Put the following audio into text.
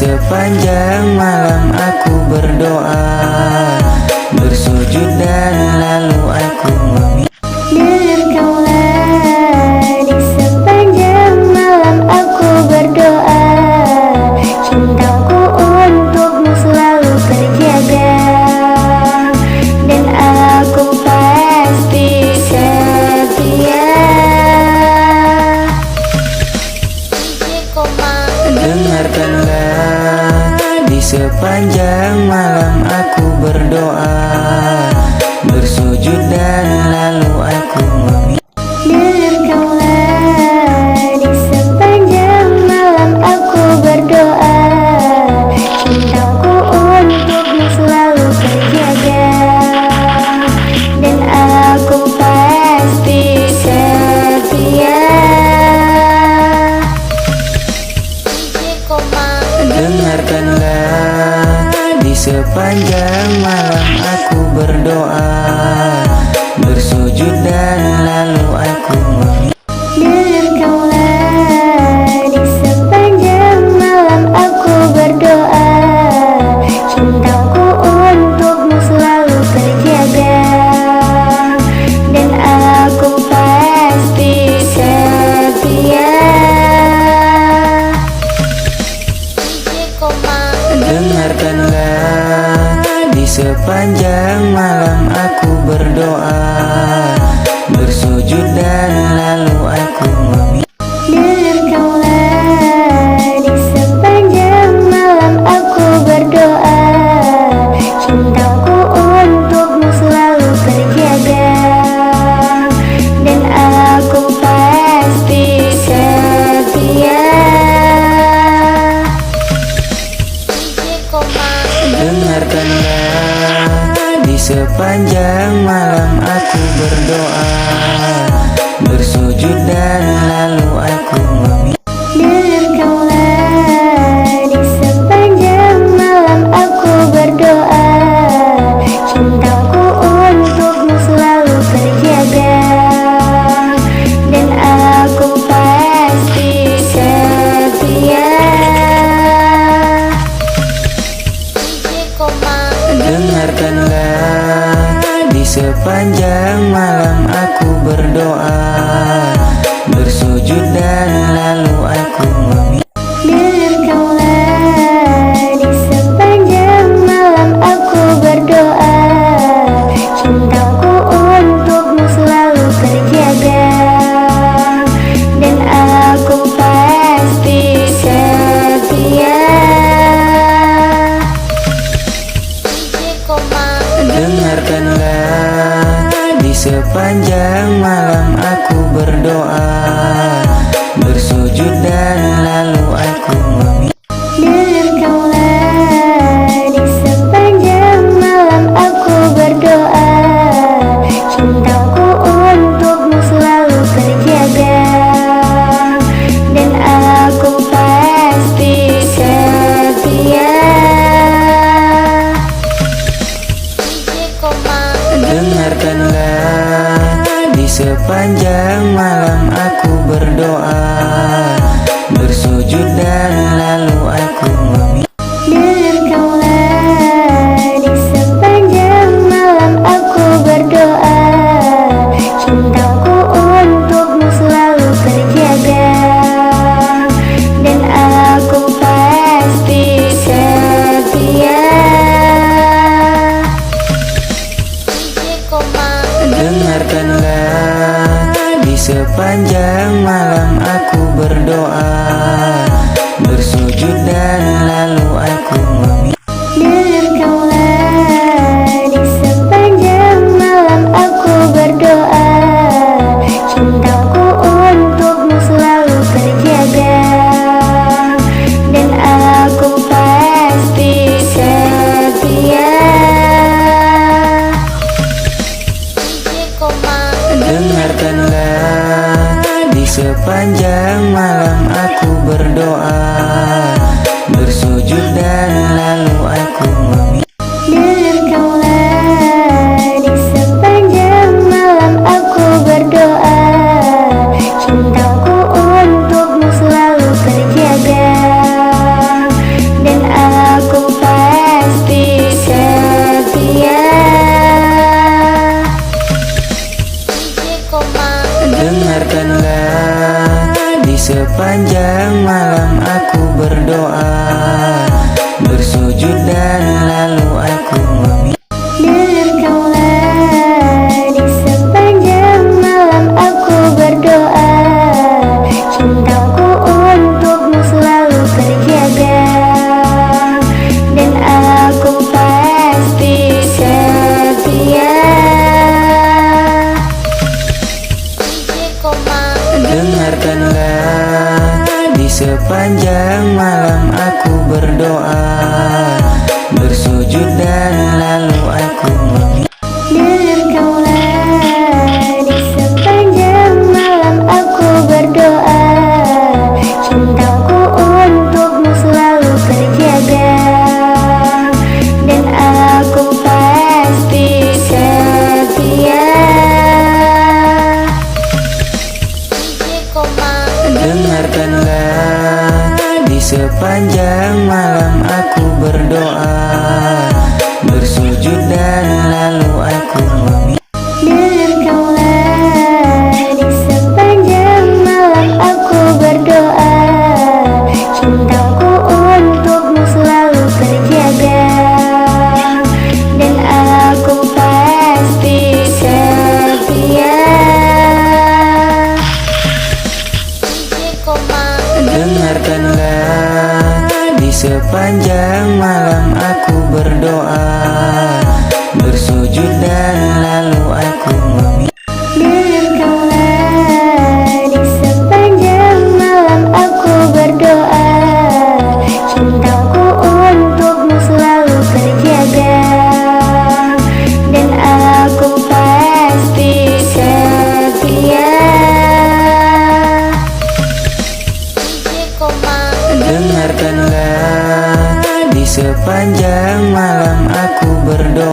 sepanjang malam aku berdoa, bersujud dan lalu aku meminta. Dengarkanlah, di sepanjang malam aku berdoa, cintaku untukmu selalu terjaga, dan aku pasti setia. Dengarkanlah, di sepanjang malam aku berdoa, bersujud dan lalu aku meminta. Dengarkanlah, di sepanjang malam aku berdoa, cintaku untukmu selalu terjaga, dan aku pasti setia. Dengarkanlah, di sepanjang malam aku berdoa, bersujud dan lalu aku meminta. Dengarkanlah, di sepanjang malam aku berdoa, cintaku untukmu selalu terjaga, dan aku pasti setia. Dengarkanlah, di sepanjang malam aku berdoa, bersujud dan lalu aku meminta. Dengarkanlah, di sepanjang malam aku berdoa, cintaku untukmu selalu terjaga, dan aku pasti setia. Dengarkanlah, di sepanjang malam aku berdoa, bersujud dan lalu aku meminta. Dengarkanlah, di sepanjang malam aku berdoa, cintaku untukmu selalu terjaga, dan aku pasti setia. Dengarkanlah, di sepanjang malam aku berdoa, bersujud dan lalu aku meminta. Dengarkanlah, di sepanjang malam aku berdoa, cintaku untukmu selalu terjaga, dan aku pasti setia. Dengarkanlah, di sepanjang malam aku berdoa, bersujud dan lalu aku meminta. Dengarkanlah, di sepanjang malam aku berdoa, cintaku untukmu selalu terjaga, dan aku pasti setia. Dengarkanlah, di sepanjang malam aku berdoa, bersujud dan lalu aku meminta. Dengarkanlah, di sepanjang malam aku berdoa, cintaku untukmu selalu terjaga, dan aku pasti setia. Dengarkanlah, di sepanjang malam aku berdoa, bersujud sepanjang malam aku berdoa, bersujud dan lalu aku meminta. Dengarkanlah di sepanjang malam aku berdoa, cintaku untukmu selalu terjaga, dan aku pasti setia. Dengarkanlah di sepanjang malam aku berdoa, bersujud dan lalu aku meminta. Dengarkanlah di sepanjang malam aku berdoa, cintaku untukmu selalu terjaga, dan aku pasti setia. Dengarkanlah di sepanjang malam aku berdoa, bersujud dan lalu aku meminta.